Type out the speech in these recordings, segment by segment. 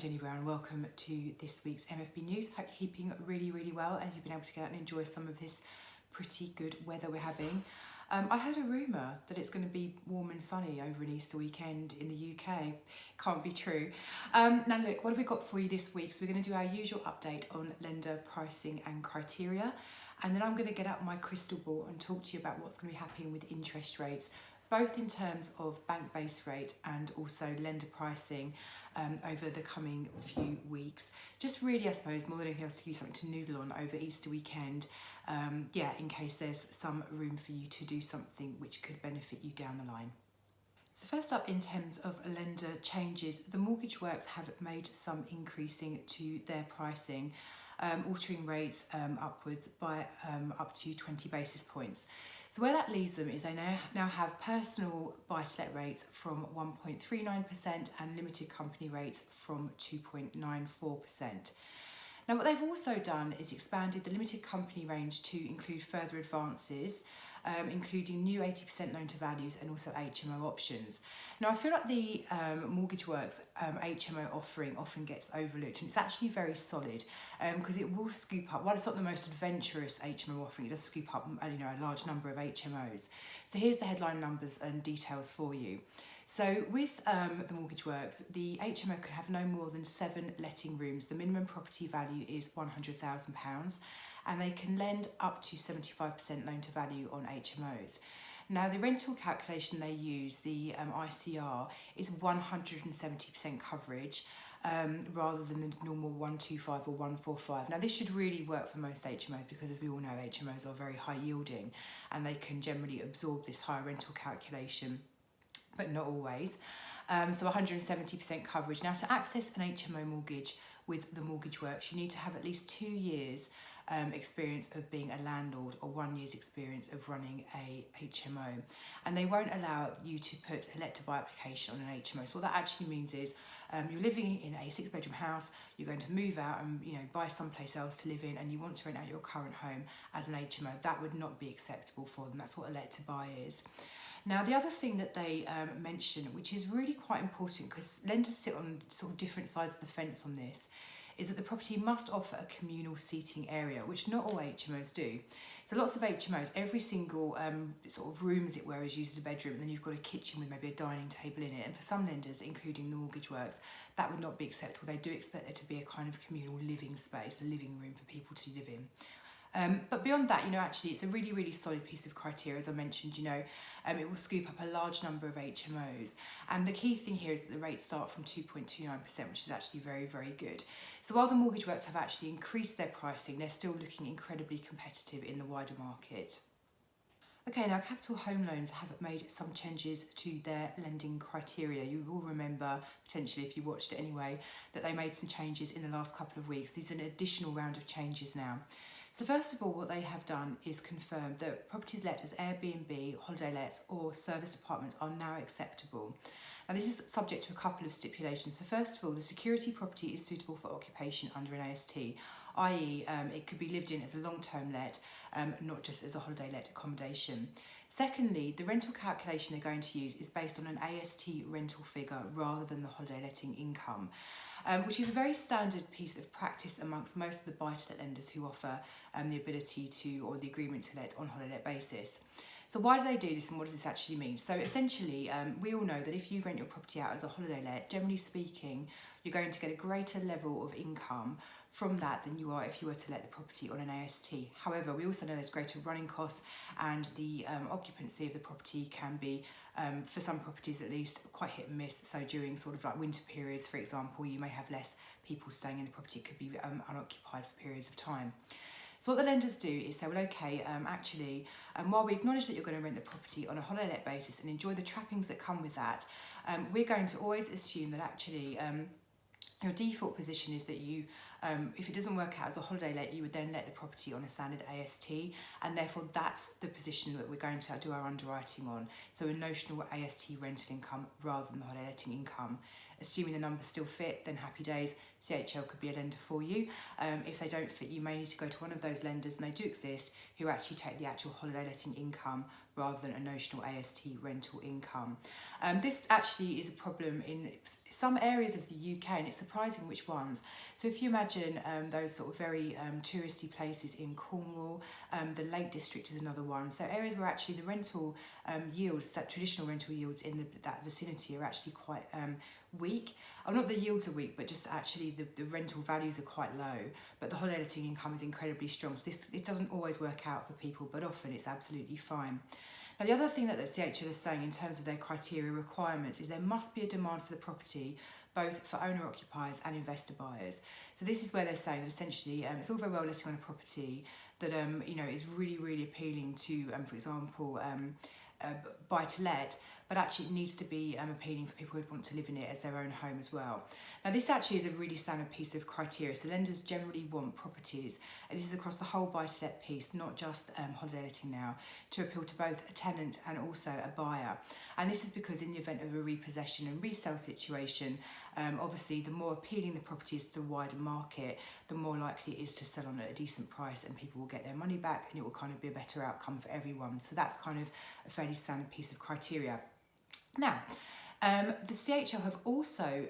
Jenny Brown. Welcome to this week's MFB News. Hope you're keeping really well and you've been able to get out and enjoy some of this pretty good weather we're having. I heard a rumour that it's going to be warm and sunny over an Easter weekend in the UK. Can't be true. Now look, what have we got for you this week? So we're going to do our usual update on lender pricing and criteria, and then I'm going to get out my crystal ball and talk to you about what's going to be happening with interest rates, both in terms of bank base rate and also lender pricing over the coming few weeks. Just really, I suppose, more than anything else, to give you something to noodle on over Easter weekend, in case there's some room for you to do something which could benefit you down the line. So first up, in terms of lender changes, the mortgage works have made some increasing to their pricing, altering rates upwards by up to 20 basis points. So where that leaves them is they now have personal buy-to-let rates from 1.39% and limited company rates from 2.94%. Now what they've also done is expanded the limited company range to include further advances, including new 80% loan to values and also HMO options. Now I feel like the Mortgage Works HMO offering often gets overlooked, and it's actually very solid because it will scoop up, while it's not the most adventurous HMO offering, it does scoop up a large number of HMOs. So here's the headline numbers and details for you. So with the Mortgage Works, the HMO can have no more than 7 letting rooms. The minimum property value is £100,000 and they can lend up to 75% loan to value on HMOs. Now the rental calculation they use, the ICR, is 170% coverage rather than the normal 125 or 145. Now this should really work for most HMOs because, as we all know, HMOs are very high yielding and they can generally absorb this higher rental calculation, but not always. So 170% coverage. Now to access an HMO mortgage with the Mortgage Works, you need to have at least 2 years experience of being a landlord or 1 year's experience of running a HMO. And they won't allow you to put a let to buy application on an HMO. So what that actually means is you're living in a 6-bedroom house, you're going to move out and buy someplace else to live in, and you want to rent out your current home as an HMO. That would not be acceptable for them. That's what a let to buy is. Now, the other thing that they mention, which is really quite important because lenders sit on sort of different sides of the fence on this, is that the property must offer a communal seating area, which not all HMOs do. So lots of HMOs, every single sort of room, as it were, is used as a bedroom, and then you've got a kitchen with maybe a dining table in it. And for some lenders, including the Mortgage Works, that would not be acceptable. They do expect there to be a kind of communal living space, a living room for people to live in. But beyond that, actually it's a really solid piece of criteria. As I mentioned, it will scoop up a large number of HMOs. And the key thing here is that the rates start from 2.29%, which is actually very good. So while the Mortgage Works have actually increased their pricing, they're still looking incredibly competitive in the wider market. Okay, now Capital Home Loans have made some changes to their lending criteria. You will remember, potentially if you watched it anyway, that they made some changes in the last couple of weeks. These are an additional round of changes now. So first of all, what they have done is confirm that properties let as Airbnb, holiday lets or serviced apartments are now acceptable. Now this is subject to a couple of stipulations. So first of all, the security property is suitable for occupation under an AST, i.e. It could be lived in as a long-term let, not just as a holiday let accommodation. Secondly, the rental calculation they're going to use is based on an AST rental figure rather than the holiday letting income. Which is a very standard piece of practice amongst most of the buy-to-let lenders who offer the ability to, or the agreement to let on holiday let basis. So why do they do this and what does this actually mean? So essentially, we all know that if you rent your property out as a holiday let, generally speaking, you're going to get a greater level of income from that than you are if you were to let the property on an AST. However, we also know there's greater running costs and the occupancy of the property can be, for some properties at least, quite hit and miss. So during sort of like winter periods, for example, you may have less people staying in the property. It could be unoccupied for periods of time. So what the lenders do is say, well, okay, while we acknowledge that you're going to rent the property on a holiday let basis and enjoy the trappings that come with that, we're going to always assume that actually your default position is that you If it doesn't work out as a holiday let, you would then let the property on a standard AST, and therefore that's the position that we're going to do our underwriting on. So a notional AST rental income rather than the holiday letting income. Assuming the numbers still fit, then happy days, CHL could be a lender for you. If they don't fit, you may need to go to one of those lenders, and they do exist, who actually take the actual holiday letting income rather than a notional AST rental income. This actually is a problem in some areas of the UK, and it's surprising which ones. So if you imagine those sort of very touristy places in Cornwall, the Lake District is another one. So areas where actually the rental yields, that traditional rental yields in that vicinity are actually quite weak. Not the yields are weak, but just actually the rental values are quite low, but the holiday letting income is incredibly strong. So it doesn't always work out for people, but often it's absolutely fine. Now, the other thing that the CHL is saying in terms of their criteria requirements is there must be a demand for the property, both for owner-occupiers and investor buyers. So this is where they're saying that essentially it's all very well letting on a property that is really, really appealing to, for example, buy-to-let, but actually it needs to be appealing for people who want to live in it as their own home as well. Now, this actually is a really standard piece of criteria. So lenders generally want properties, and this is across the whole buy-to-let piece, not just holiday letting now, to appeal to both a tenant and also a buyer. And this is because in the event of a repossession and resale situation, obviously the more appealing the property is to the wider market, the more likely it is to sell on at a decent price, and people will get their money back, and it will kind of be a better outcome for everyone. So that's kind of a fairly standard piece of criteria. Now, the CHL have also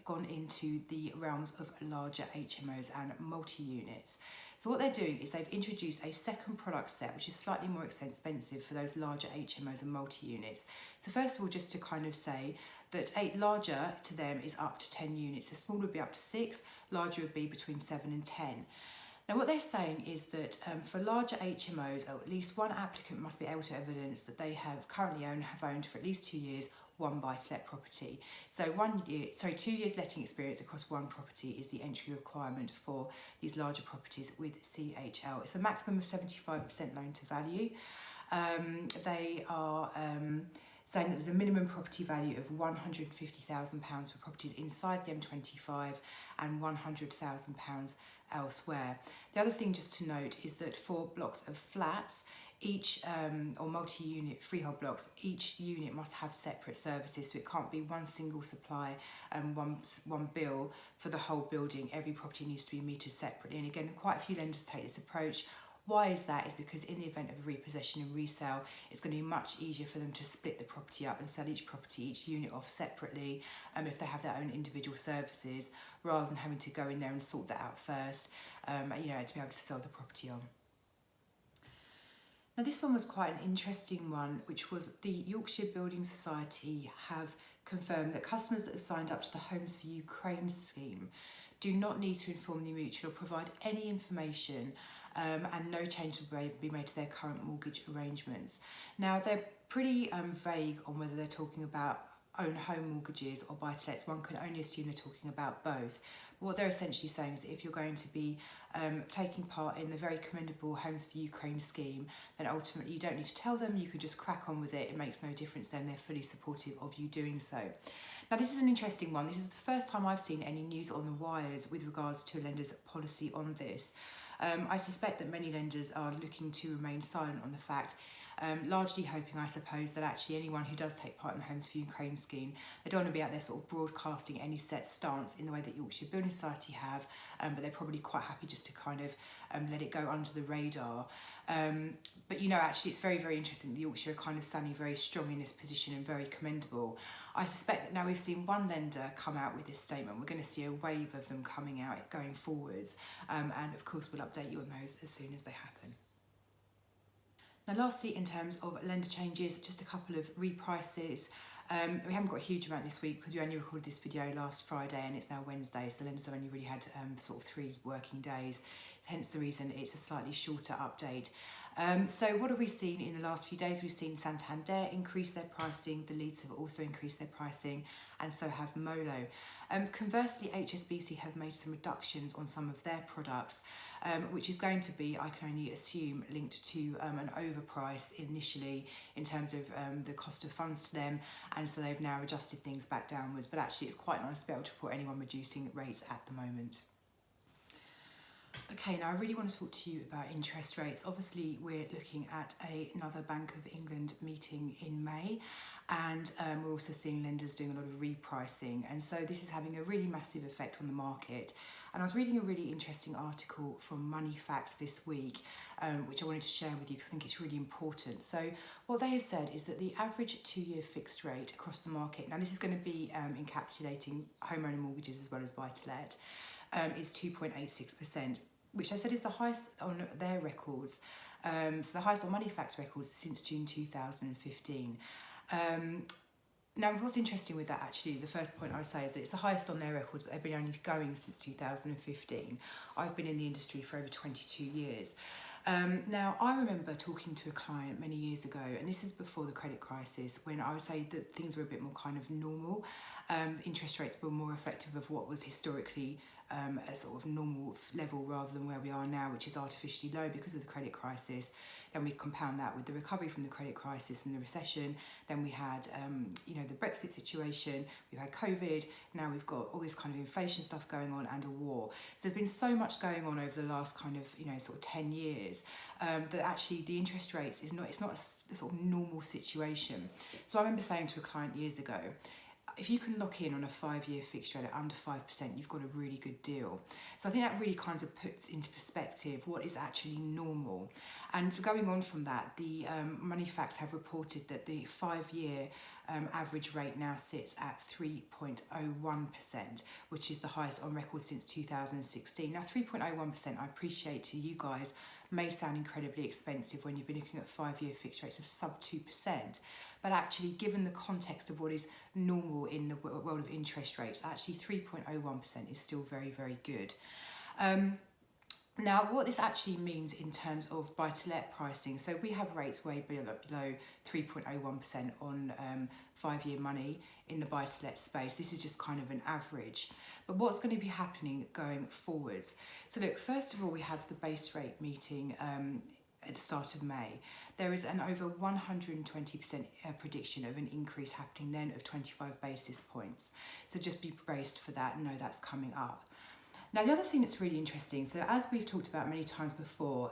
gone into the realms of larger HMOs and multi-units. So what they're doing is they've introduced a second product set, which is slightly more expensive for those larger HMOs and multi-units. So first of all, just to kind of say that larger to them is up to 10 units. So small would be up to 6, larger would be between 7 and 10. Now, what they're saying is that for larger HMOs, at least one applicant must be able to evidence that they have currently have owned for at least 2 years one buy-to-let property. So 2 years letting experience across one property is the entry requirement for these larger properties with CHL. It's a maximum of 75% loan to value. They are saying that there's a minimum property value of £150,000 for properties inside the M25 and £100,000 elsewhere. The other thing just to note is that for blocks of flats, each or multi-unit freehold blocks, each unit must have separate services, so it can't be one single supply and one bill for the whole building. Every property needs to be metered separately, and again, quite a few lenders take this approach. Why is that? Is because in the event of a repossession and resale, it's going to be much easier for them to split the property up and sell each property, each unit off separately, if they have their own individual services, rather than having to go in there and sort that out first, to be able to sell the property on. Now, this one was quite an interesting one, which was the Yorkshire Building Society have confirmed that customers that have signed up to the Homes for Ukraine scheme do not need to inform the mutual or provide any information, and no change will be made to their current mortgage arrangements. Now, they're pretty vague on whether they're talking about own home mortgages or buy-to-lets. One can only assume they're talking about both. But what they're essentially saying is that if you're going to be taking part in the very commendable Homes for Ukraine scheme, then ultimately you don't need to tell them, you can just crack on with it. It makes no difference then, they're fully supportive of you doing so. Now, this is an interesting one. This is the first time I've seen any news on the wires with regards to a lender's policy on this. I suspect that many lenders are looking to remain silent on the fact, largely hoping, I suppose, that actually anyone who does take part in the Homes for Ukraine scheme, they don't want to be out there sort of broadcasting any set stance in the way that Yorkshire Building Society have, but they're probably quite happy just to kind of let it go under the radar. But actually it's very, very interesting that Yorkshire are kind of standing very strong in this position and very commendable. I suspect that now we've seen one lender come out with this statement, we're going to see a wave of them coming out going forwards, and of course we'll update you on those as soon as they happen. Now, lastly, in terms of lender changes, just a couple of reprices. We haven't got a huge amount this week because we only recorded this video last Friday and it's now Wednesday, so the lenders have only really had sort of 3 working days, hence the reason it's a slightly shorter update. So what have we seen in the last few days? We've seen Santander increase their pricing, the Leeds have also increased their pricing, and so have Molo. Conversely, HSBC have made some reductions on some of their products, which is going to be, I can only assume, linked to an overprice initially in terms of the cost of funds to them, and so they've now adjusted things back downwards, but actually it's quite nice to be able to report anyone reducing rates at the moment. Okay, now I really want to talk to you about interest rates. Obviously, we're looking at another Bank of England meeting in May, and we're also seeing lenders doing a lot of repricing. And so this is having a really massive effect on the market. And I was reading a really interesting article from Money Facts this week, which I wanted to share with you because I think it's really important. So what they have said is that the average 2-year fixed rate across the market, now this is going to be encapsulating homeowner mortgages as well as buy-to-let, is 2.86%. Which I said is the highest on their records, so the highest on Money Facts records since June 2015. Now, what's interesting with that actually, the first point I would say is that it's the highest on their records, but they've been only going since 2015. I've been in the industry for over 22 years. Now, I remember talking to a client many years ago, and this is before the credit crisis, when I would say that things were a bit more kind of normal. Interest rates were more reflective of what was historically a sort of normal level rather than where we are now, which is artificially low because of the credit crisis. Then we compound that with the recovery from the credit crisis and the recession. Then we had, the Brexit situation. We've had COVID. Now we've got all this kind of inflation stuff going on and a war. So there's been so much going on over the last kind of, sort of 10 years that actually the interest rates it's not a sort of normal situation. So I remember saying to a client years ago, if you can lock in on a 5-year fixed rate at under 5%, you've got a really good deal. So I think that really kind of puts into perspective what is actually normal. And going on from that, the Money Facts have reported that the 5-year average rate now sits at 3.01%, which is the highest on record since 2016. Now, 3.01%, I appreciate to you guys, may sound incredibly expensive when you've been looking at 5-year fixed rates of sub 2%. But actually, given the context of what is normal in the world of interest rates, actually 3.01% is still very, very good. Now, what this actually means in terms of buy-to-let pricing, so we have rates way below 3.01% on 5-year money in the buy-to-let space. This is just kind of an average. But what's going to be happening going forwards? So look, first of all, we have the base rate meeting at the start of May. There is an over 120% prediction of an increase happening then of 25 basis points. So just be braced for that and know that's coming up. Now, the other thing that's really interesting, so as we've talked about many times before,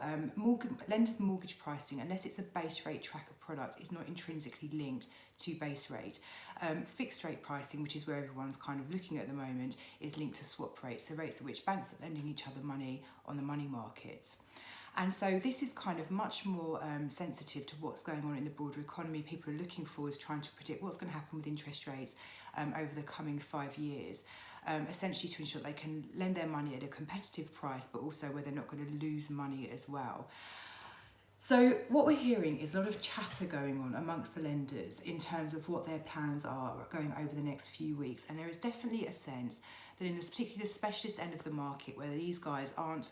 lenders' mortgage pricing, unless it's a base rate tracker product, is not intrinsically linked to base rate. Fixed rate pricing, which is where everyone's kind of looking at the moment, is linked to swap rates, so rates at which banks are lending each other money on the money markets. And so this is kind of much more sensitive to what's going on in the broader economy. People are looking forward to trying to predict what's going to happen with interest rates over the coming 5 years, essentially to ensure they can lend their money at a competitive price, but also where they're not going to lose money as well. So what we're hearing is a lot of chatter going on amongst the lenders in terms of what their plans are going over the next few weeks. And there is definitely a sense that in this particular specialist end of the market, where these guys aren't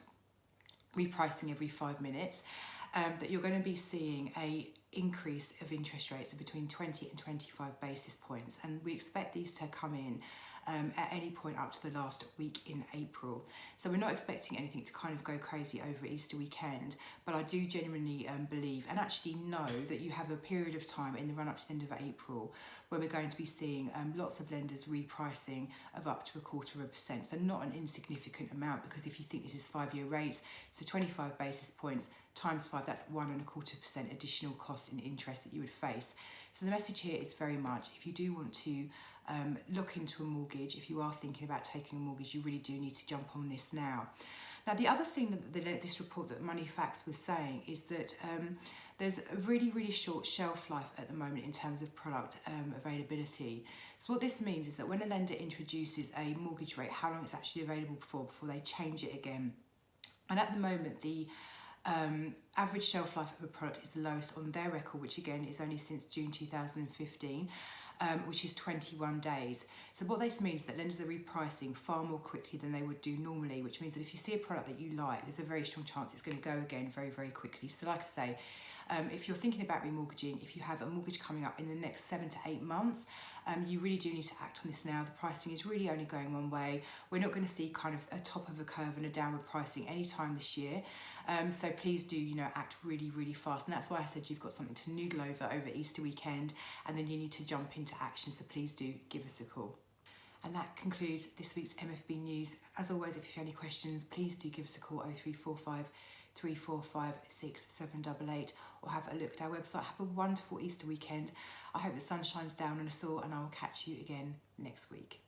repricing every 5 minutes, that you're going to be seeing a increase of interest rates of between 20 and 25 basis points, and we expect these to come in at any point up to the last week in April. So we're not expecting anything to kind of go crazy over Easter weekend, but I do genuinely believe and actually know that you have a period of time in the run up to the end of April where we're going to be seeing lots of lenders repricing of up to 0.25%. So not an insignificant amount, because if you think this is 5-year rates, so 25 basis points times 5, that's 1.25% additional cost in interest that you would face. So the message here is very much, if you do want to look into a mortgage, if you are thinking about taking a mortgage, you really do need to jump on this now. Now, the other thing that this report that Money Facts was saying is that there's a really, really short shelf life at the moment in terms of product availability. So what this means is that when a lender introduces a mortgage rate, how long it's actually available before they change it again. And at the moment, the average shelf life of a product is the lowest on their record, which again is only since June 2015. Which is 21 days. So what this means is that lenders are repricing far more quickly than they would do normally, which means that if you see a product that you like, there's a very strong chance it's going to go again very, very quickly. So like I say, if you're thinking about remortgaging, if you have a mortgage coming up in the next 7 to 8 months, you really do need to act on this now. The pricing is really only going one way. We're not going to see kind of a top of a curve and a downward pricing anytime this year. So please do, act really, really fast. And that's why I said you've got something to noodle over Easter weekend, and then you need to jump into action. So please do give us a call. And that concludes this week's MFB News. As always, if you have any questions, please do give us a call 0345 345 6788 or have a look at our website. Have a wonderful Easter weekend. I hope the sun shines down on us all, and I will catch you again next week.